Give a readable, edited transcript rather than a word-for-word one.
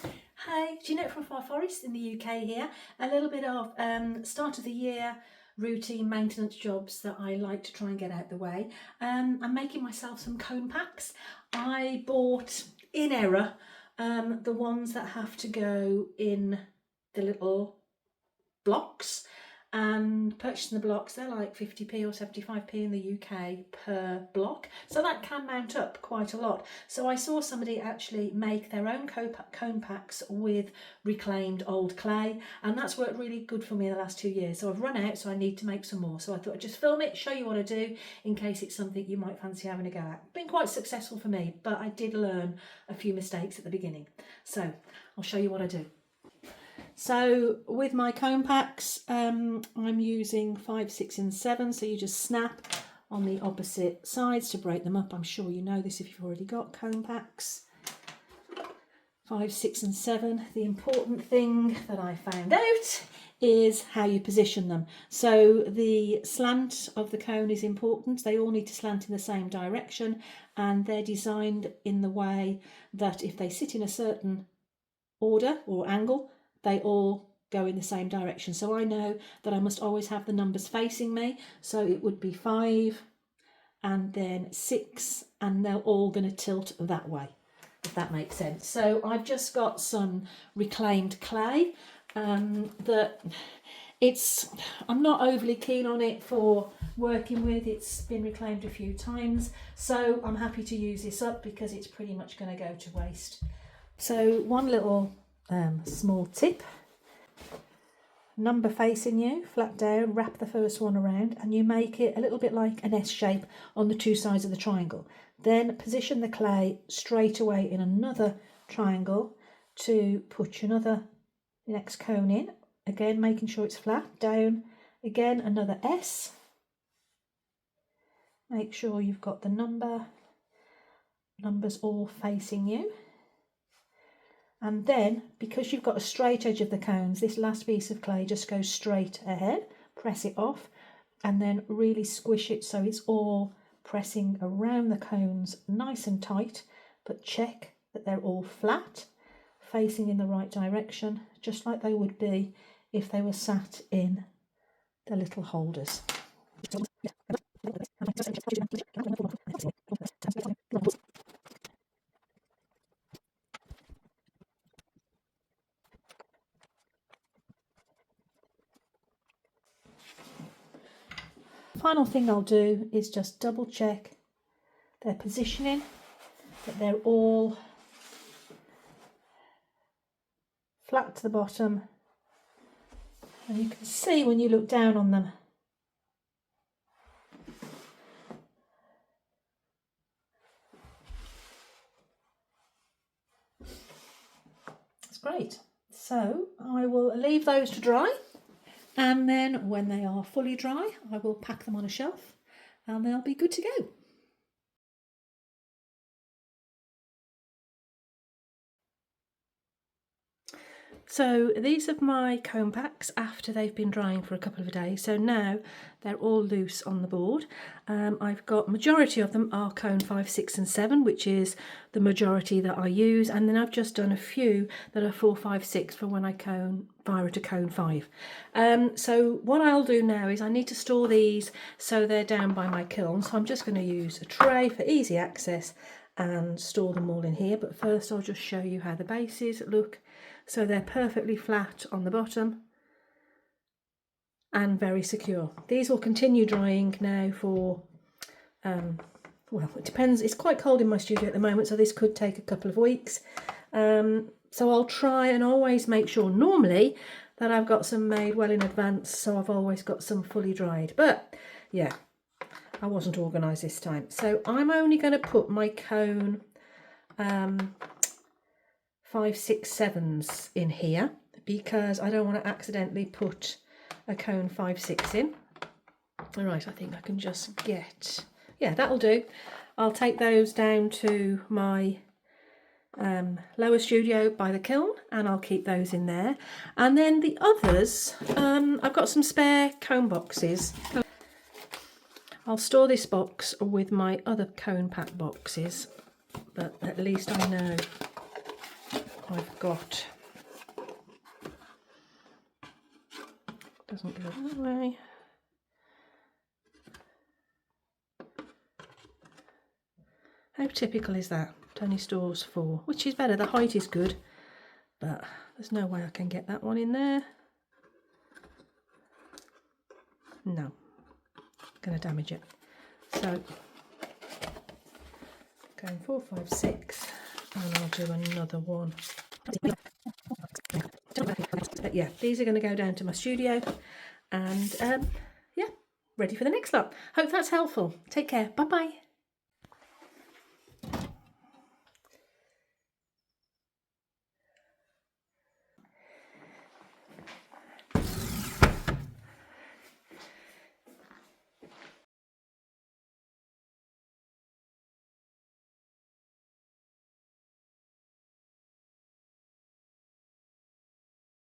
Hi, Jeanette from Far Forest in the UK here. A little bit of start of the year routine maintenance jobs that I like to try and get out the way. I'm making myself some cone packs. I bought, in error, the ones that have to go in the little blocks, and purchasing the blocks, they're like 50p or 75p in the UK per block, so that can mount up quite a lot. So I saw somebody actually make their own cone packs with reclaimed old clay, and that's worked really good for me in the last 2 years. So I've run out, so I need to make some more, so I thought I'd just film it, show you what I do in case it's something you might fancy having a go at. Been quite successful for me, but I did learn a few mistakes at the beginning, so I'll show you what I do. So with my cone packs, I'm using 5, 6 and 7, so you just snap on the opposite sides to break them up. I'm sure you know this if you've already got cone packs. 5, 6 and 7. The important thing that I found out is how you position them. So the slant of the cone is important. They all need to slant in the same direction, and they're designed in the way that if they sit in a certain order or angle, they all go in the same direction. So I know that I must always have the numbers facing me. So it would be 5 and then 6, and they're all going to tilt that way, if that makes sense. So I've just got some reclaimed clay that I'm not overly keen on it for working with. It's been reclaimed a few times, so I'm happy to use this up because it's pretty much going to go to waste. So one little small tip: number facing you, flat down, wrap the first one around, and you make it a little bit like an S shape on the two sides of the triangle. Then position the clay straight away in another triangle to put another next cone in, again making sure it's flat. Down again, another S, make sure you've got the numbers all facing you. And then, because you've got a straight edge of the cones, this last piece of clay just goes straight ahead. Press it off and then really squish it so it's all pressing around the cones nice and tight, but check that they're all flat, facing in the right direction, just like they would be if they were sat in the little holders. Final thing I'll do is just double check their positioning, that they're all flat to the bottom, and you can see when you look down on them it's great. So I will leave those to dry, and then when they are fully dry I will pack them on a shelf and they'll be good to go. So these are my cone packs after they've been drying for a couple of days. So now they're all loose on the board. I've got, majority of them are cone 5, 6 and 7, which is the majority that I use. And then I've just done a few that are 4, 5, 6 for when I fire to cone 5. So what I'll do now is I need to store these so they're down by my kiln. So I'm just going to use a tray for easy access and store them all in here. But first I'll just show you how the bases look. So they're perfectly flat on the bottom and very secure. These will continue drying now for, well, it depends. It's quite cold in my studio at the moment, so this could take a couple of weeks. So I'll try and always make sure normally that I've got some made well in advance, so I've always got some fully dried. But yeah, I wasn't organised this time. So I'm only going to put my cone 5, 6, 7s in here because I don't want to accidentally put a cone 5, 6 in. All right, I think I can just get, yeah, that'll do. I'll take those down to my lower studio by the kiln and I'll keep those in there. And then the others, I've got some spare cone boxes. I'll store this box with my other cone pack boxes, but at least I know I've got, doesn't go that way. How typical is that? Tony Stores 4, which is better. The height is good, but there's no way I can get that one in there. No, going to damage it. So going 4, 5, 6, and I'll do another one. But yeah, these are going to go down to my studio, and yeah, ready for the next lot. Hope that's helpful. Take care. Bye bye.